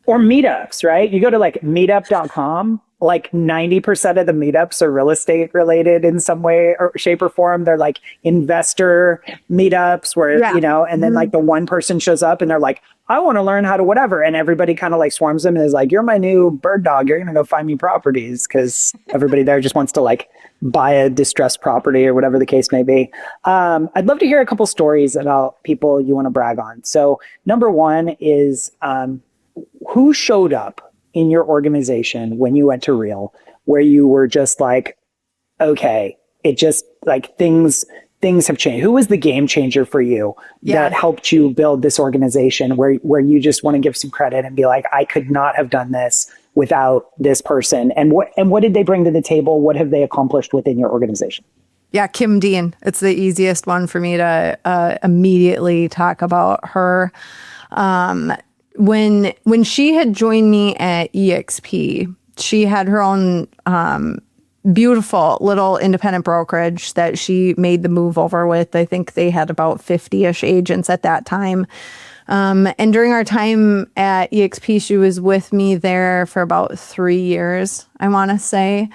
or meetups, right? You go to like meetup.com. Like 90% of the meetups are real estate related in some way or shape or form. They're like investor meetups where, and then like the one person shows up and they're like, I want to learn how to whatever. And everybody kind of like swarms them and is like, you're my new bird dog. You're going to go find me properties, because everybody there just wants to like buy a distressed property or whatever the case may be. I'd love to hear a couple stories about people you want to brag on. So number one is who showed up in your organization when you went to Real, where you were just like, okay, it just like things have changed. Who was the game changer for you that helped you build this organization where you just want to give some credit and be like, I could not have done this without this person? And what did they bring to the table? What have they accomplished within your organization? Yeah, Kim Dean. It's the easiest one for me to immediately talk about her. When she had joined me at eXp, she had her own beautiful little independent brokerage that she made the move over with. I think they had about 50-ish agents at that time. And during our time at eXp, she was with me there for about 3 years, I want to say.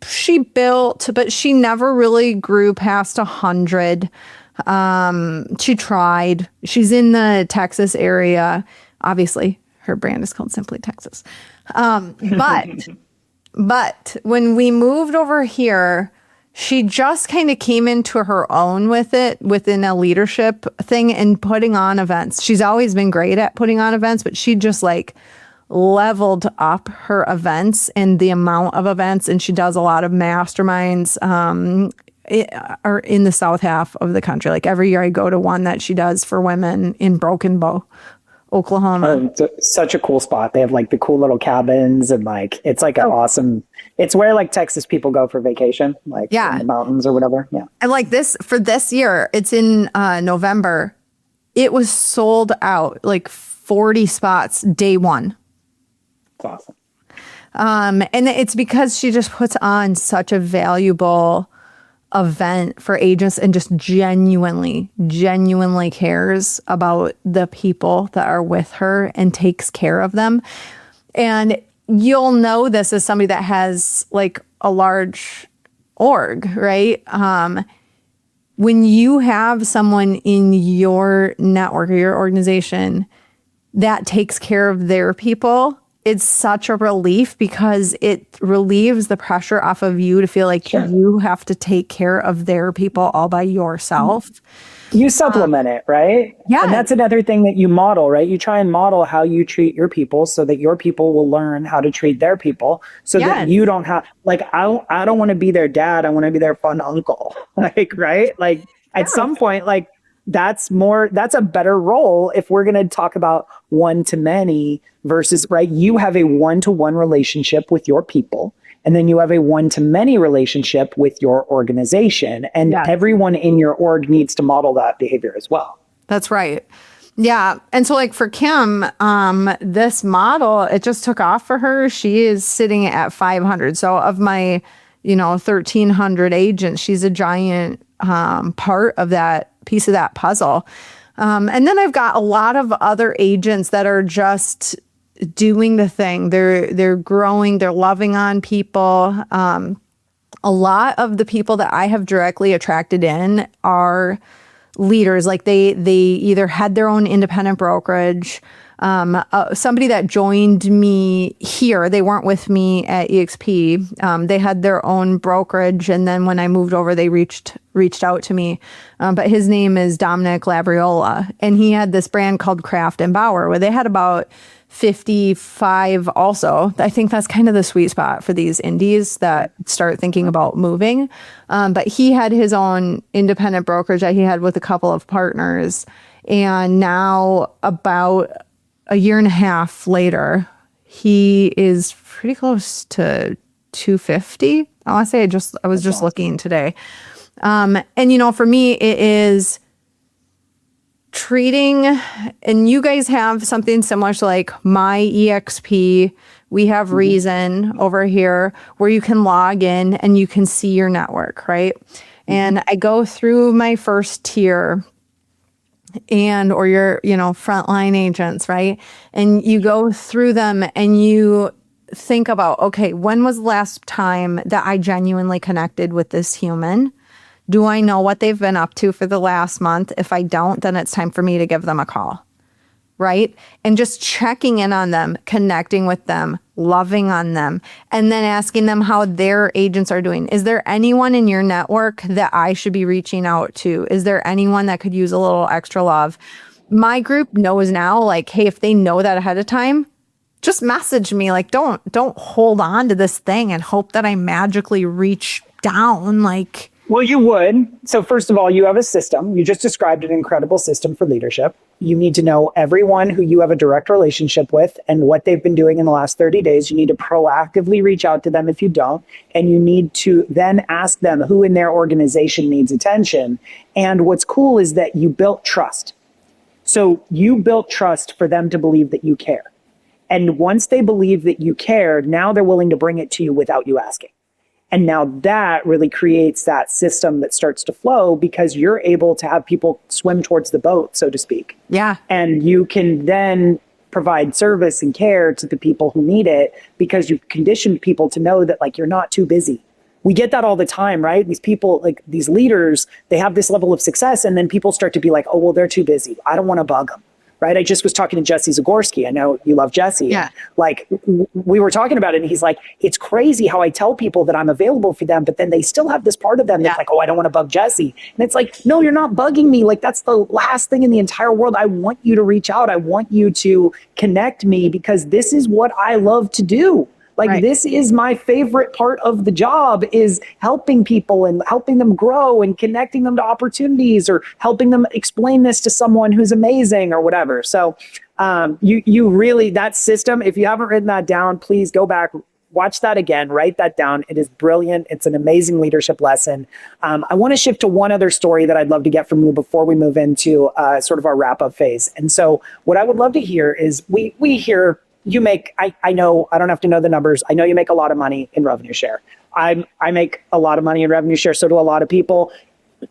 She built, but she never really grew past 100. She tried. She's in the Texas area. Obviously, her brand is called Simply Texas. But when we moved over here, she just kind of came into her own with it within a leadership thing and putting on events. She's always been great at putting on events, but she just like leveled up her events and the amount of events. And she does a lot of masterminds are in the south half of the country. Like every year I go to one that she does for women in Broken Bow, Oklahoma. It's such a cool spot. They have like the cool little cabins and like, it's like an awesome, it's where like Texas people go for vacation, like in the mountains or whatever. Yeah. And like for this year, it's in November. It was sold out, like 40 spots day one. It's awesome. And it's because she just puts on such a valuable event for agents and just genuinely cares about the people that are with her and takes care of them. And you'll know this as somebody that has like a large org, right? When you have someone in your network or your organization that takes care of their people, it's such a relief because it relieves the pressure off of you to feel like you have to take care of their people all by yourself. You supplement it, right? Yeah. And that's another thing that you model, right? You try and model how you treat your people so that your people will learn how to treat their people so that you don't have, like, I don't want to be their dad. I want to be their fun uncle. Like, right? Like at some point, like that's a better role if we're going to talk about one to many versus, right? You have a one-to-one relationship with your people. And then you have a one-to-many relationship with your organization. And everyone in your org needs to model that behavior as well. That's right. Yeah. And so like for Kim, this model, it just took off for her. She is sitting at 500. So of my, 1,300 agents, she's a giant part of that piece of that puzzle. And then I've got a lot of other agents that are just doing the thing. They're growing, they're loving on people. A lot of the people that I have directly attracted in are leaders. Like they either had their own independent brokerage. Somebody that joined me here, they weren't with me at eXp. They had their own brokerage. And then when I moved over, they reached out to me. But his name is Dominic Labriola. And he had this brand called Craft and Bauer, where they had about 55 also. I think that's kind of the sweet spot for these indies that start thinking about moving. But he had his own independent brokerage that he had with a couple of partners. And now about a year and a half later, he is pretty close to 250. I want to say I was just looking today. And for me, it is treating, and you guys have something similar to like my eXp. We have Reason over here where you can log in and you can see your network, right? And I go through my first tier or your, frontline agents, right? And you go through them and you think about, okay, when was the last time that I genuinely connected with this human? Do I know what they've been up to for the last month? If I don't, then it's time for me to give them a call, right? And just checking in on them, connecting with them, loving on them, and then asking them how their agents are doing. Is there anyone in your network that I should be reaching out to? Is there anyone that could use a little extra love? My group knows now, like, hey, if they know that ahead of time, just message me. Like, don't hold on to this thing and hope that I magically reach down. Like, well, you would. So first of all, you have a system. You just described an incredible system for leadership. You need to know everyone who you have a direct relationship with and what they've been doing in the last 30 days. You need to proactively reach out to them if you don't. And you need to then ask them who in their organization needs attention. And what's cool is that you built trust. So you built trust for them to believe that you care. And once they believe that you care, now they're willing to bring it to you without you asking. And now that really creates that system that starts to flow because you're able to have people swim towards the boat, so to speak. Yeah. And you can then provide service and care to the people who need it because you've conditioned people to know that like you're not too busy. We get that all the time, right? These people, like these leaders, they have this level of success and then people start to be like, oh, well, they're too busy. I don't want to bug them, right? I just was talking to Jesse Zagorski. I know you love Jesse. Yeah. Like we were talking about it and he's like, it's crazy how I tell people that I'm available for them, but then they still have this part of them that's like, oh, I don't want to bug Jesse. And it's like, no, you're not bugging me. Like that's the last thing in the entire world. I want you to reach out. I want you to connect me because this is what I love to do. Like this is my favorite part of the job is helping people and helping them grow and connecting them to opportunities or helping them explain this to someone who's amazing or whatever. So you really, that system, if you haven't written that down, please go back, watch that again, write that down. It is brilliant. It's an amazing leadership lesson. I want to shift to one other story that I'd love to get from you before we move into sort of our wrap up phase. And so what I would love to hear is we hear you make, I know, I don't have to know the numbers. I know you make a lot of money in revenue share. I make a lot of money in revenue share. So do a lot of people.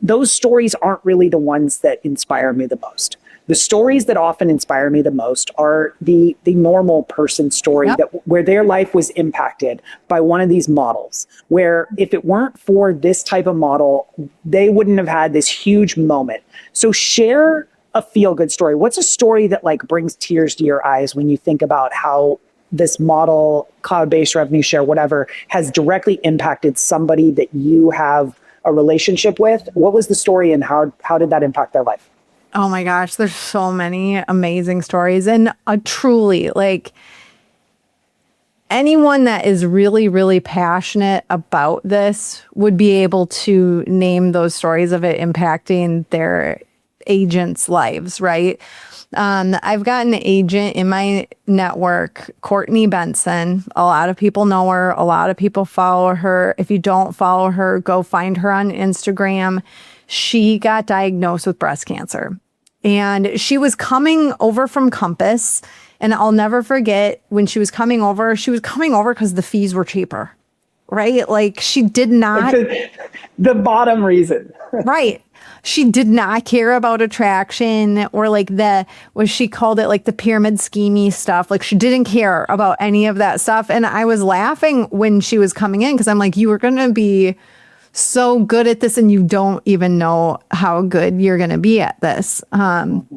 Those stories aren't really the ones that inspire me the most. The stories that often inspire me the most are the normal person story that where their life was impacted by one of these models, where if it weren't for this type of model, they wouldn't have had this huge moment. So share a feel-good story. What's a story that like brings tears to your eyes when you think about how this model, cloud-based revenue share, whatever, has directly impacted somebody that you have a relationship with? What was the story and how did that impact their life? Oh my gosh, there's so many amazing stories. And truly, like anyone that is really, really passionate about this would be able to name those stories of it impacting their agents' lives, right? I've got an agent in my network, Courtney Benson. A lot of people know her. A lot of people follow her. If you don't follow her, go find her on Instagram. She got diagnosed with breast cancer. And she was coming over from Compass. And I'll never forget when she was coming over because the fees were cheaper, right? Like she did not. The bottom reason. Right. She did not care about attraction or like she called it like the pyramid schemey stuff. Like she didn't care about any of that stuff. And I was laughing when she was coming in because I'm like, you were going to be so good at this and you don't even know how good you're going to be at this. And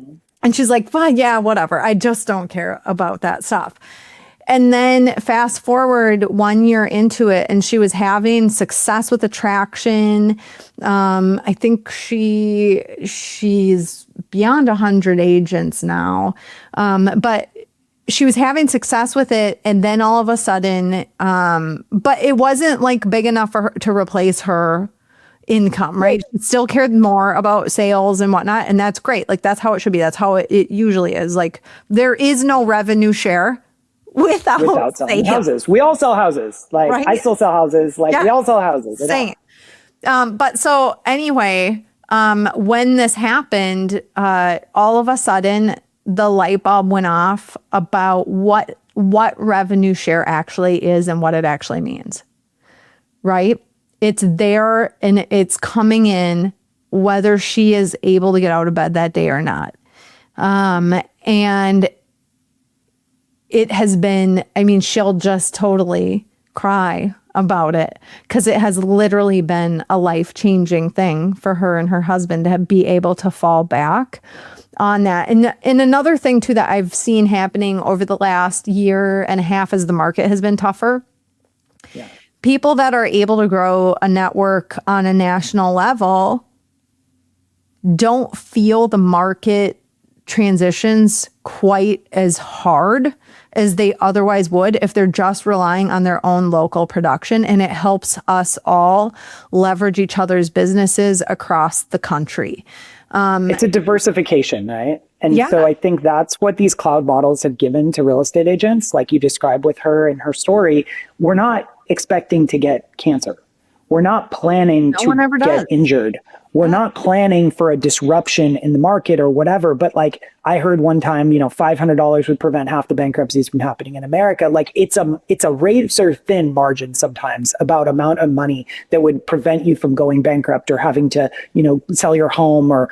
she's like, well, yeah, whatever. I just don't care about that stuff. And then fast forward 1 year into it, and she was having success with attraction. I think she's beyond 100 agents now. But she was having success with it. And then all of a sudden, but it wasn't like big enough for her to replace her income, right? She still cared more about sales and whatnot. And that's great. Like that's how it should be. That's how it usually is. Like there is no revenue share without selling houses. We all sell houses. Like right? I still sell houses. Like we all sell houses. Same. But so anyway, when this happened, all of a sudden the light bulb went off about what revenue share actually is and what it actually means. Right? It's there and it's coming in whether she is able to get out of bed that day or not. And it has been, I mean, she'll just totally cry about it because it has literally been a life-changing thing for her and her husband to be able to fall back on that. And another thing too that I've seen happening over the last year and a half as the market has been tougher. Yeah. People that are able to grow a network on a national level don't feel the market transitions quite as hard as they otherwise would if they're just relying on their own local production. And it helps us all leverage each other's businesses across the country. It's a diversification, right? And so I think that's what these cloud models have given to real estate agents, like you described with her and her story. We're not expecting to get cancer. We're not planning No one to ever get does. injured. We're not planning for a disruption in the market or whatever. But like I heard one time, $500 would prevent half the bankruptcies from happening in America. Like it's a razor thin margin sometimes about amount of money that would prevent you from going bankrupt or having to, sell your home or,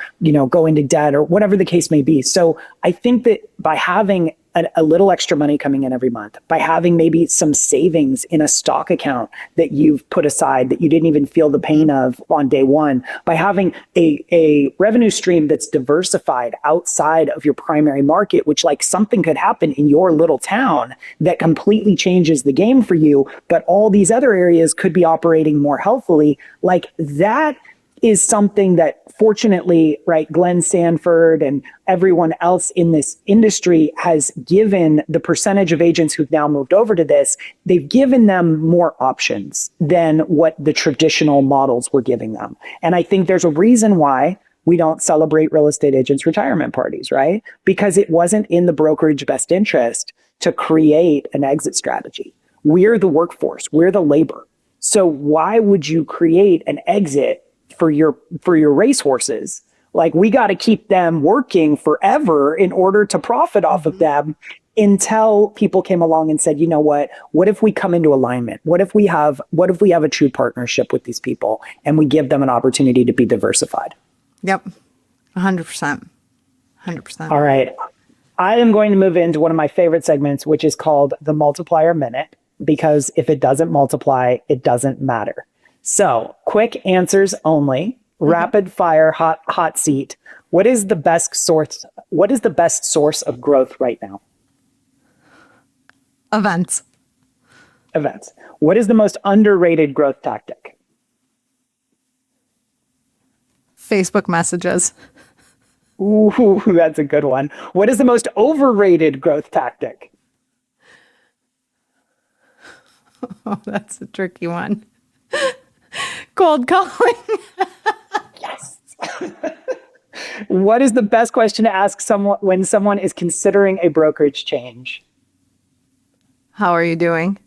go into debt or whatever the case may be. So I think that by having a little extra money coming in every month, by having maybe some savings in a stock account that you've put aside that you didn't even feel the pain of on day one, by having a revenue stream that's diversified outside of your primary market, which like something could happen in your little town that completely changes the game for you, but all these other areas could be operating more healthily, like that is something that fortunately, right, Glenn Sanford and everyone else in this industry has given the percentage of agents who've now moved over to this, they've given them more options than what the traditional models were giving them. And I think there's a reason why we don't celebrate real estate agents' retirement parties, right? Because it wasn't in the brokerage best interest to create an exit strategy. We're the workforce, we're the labor. So why would you create an exit for your racehorses? Like we got to keep them working forever in order to profit off of them until people came along and said, you know what if we come into alignment? What if we have a true partnership with these people and we give them an opportunity to be diversified? Yep. 100%. 100%. All right. I am going to move into one of my favorite segments, which is called the Multiplier Minute, because if it doesn't multiply, it doesn't matter. So, quick answers only, rapid fire, hot seat. What is the best source of growth right now? Events. What is the most underrated growth tactic? Facebook messages. Ooh, that's a good one. What is the most overrated growth tactic? Oh, that's a tricky one. Cold calling. Yes. What is the best question to ask someone when someone is considering a brokerage change? How are you doing?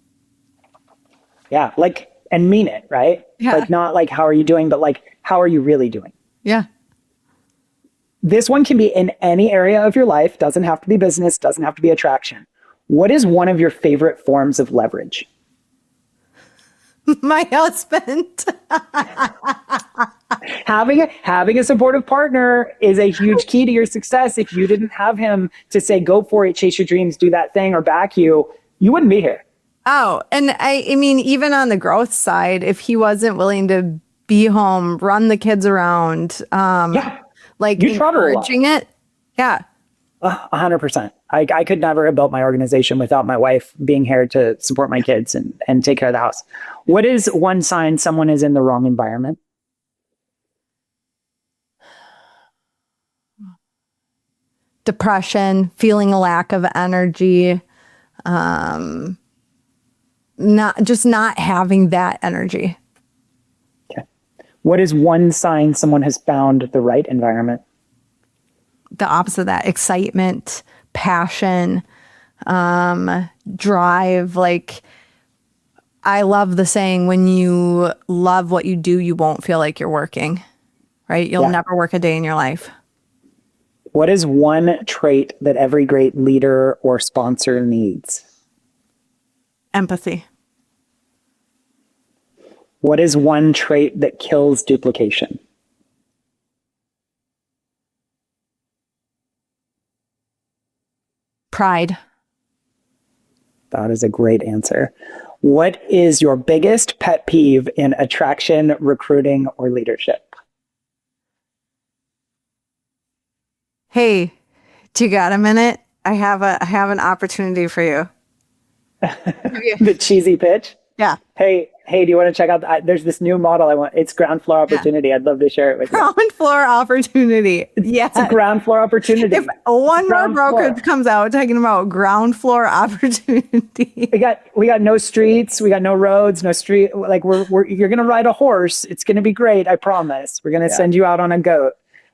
Yeah, and mean it, right? Yeah. Like not like how are you doing, but like how are you really doing? Yeah. This one can be in any area of your life, doesn't have to be business, doesn't have to be attraction. What is one of your favorite forms of leverage? My husband. Having a supportive partner is a huge key to your success. If you didn't have him to say, go for it, chase your dreams, do that thing, or back you, you wouldn't be here. Oh, and I mean, even on the growth side, if he wasn't willing to be home, run the kids around, like you trot her a lot. encouraging it. Yeah. 100%. I could never have built my organization without my wife being here to support my kids and take care of the house. What is one sign someone is in the wrong environment? Depression, feeling a lack of energy, not having that energy. Okay. What is one sign someone has found the right environment? The opposite of that, excitement, passion, drive. Like, I love the saying, when you love what you do, you won't feel like you're working, right? You'll never work a day in your life. What is one trait that every great leader or sponsor needs? Empathy. What is one trait that kills duplication? Pride. That is a great answer. What is your biggest pet peeve in attraction, recruiting, or leadership? Hey, do you got a minute? I have an opportunity for you. The cheesy pitch? Yeah. Hey, do you want to check out? There's this new model I want. It's ground floor opportunity. I'd love to share it with you. Ground floor opportunity. Yeah. It's a ground floor opportunity. If one more Ground floor. brokerage comes out talking about ground floor opportunity. We got no streets, we got no roads, no street. Like you're gonna ride a horse. It's gonna be great. I promise. We're gonna send you out on a goat.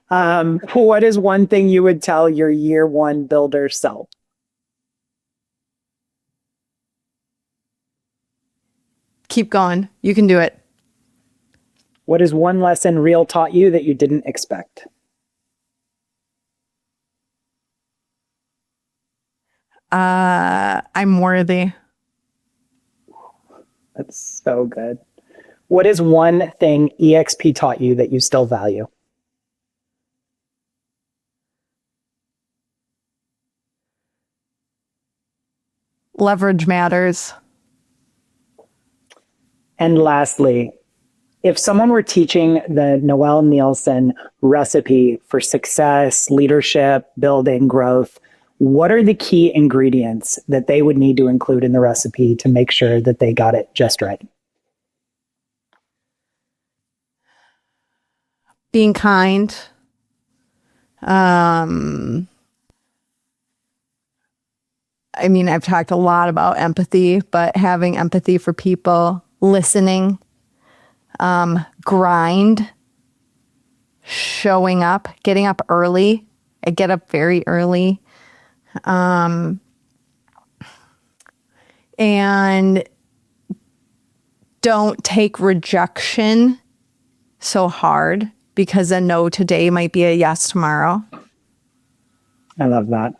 What is one thing you would tell your year one builder self? Keep going. You can do it. What is one lesson Real taught you that you didn't expect? I'm worthy. That's so good. What is one thing eXp taught you that you still value? Leverage matters. And lastly, if someone were teaching the Noelle Nielsen recipe for success, leadership, building, growth, what are the key ingredients that they would need to include in the recipe to make sure that they got it just right? Being kind. I mean, I've talked a lot about empathy, but having empathy for people, listening, grind, showing up, getting up early. I get up very early. And don't take rejection so hard, because a no today might be a yes tomorrow. I love that.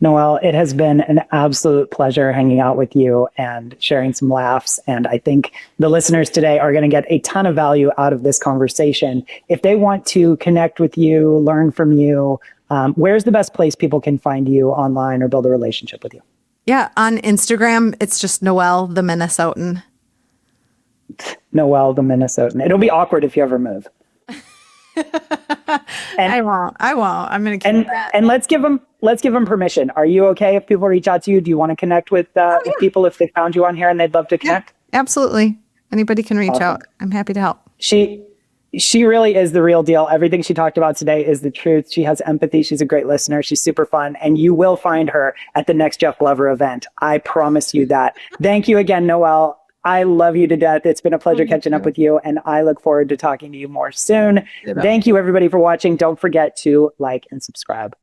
Noelle, it has been an absolute pleasure hanging out with you and sharing some laughs. And I think the listeners today are going to get a ton of value out of this conversation. If they want to connect with you, learn from you, where's the best place people can find you online or build a relationship with you? Yeah, on Instagram, it's just Noelle the Minnesotan. Noelle the Minnesotan. It'll be awkward if you ever move. I won't. I'm going to keep that. And let's give them permission. Are you okay if people reach out to you? Do you want to connect with people if they found you on here and they'd love to connect? Yeah, absolutely. Anybody can reach out. I'm happy to help. She really is the real deal. Everything she talked about today is the truth. She has empathy. She's a great listener. She's super fun. And you will find her at the next Jeff Glover event. I promise you that. Thank you again, Noelle. I love you to death. It's been a pleasure catching up with you, and I look forward to talking to you more soon. Thank you, everybody, for watching. Don't forget to like and subscribe.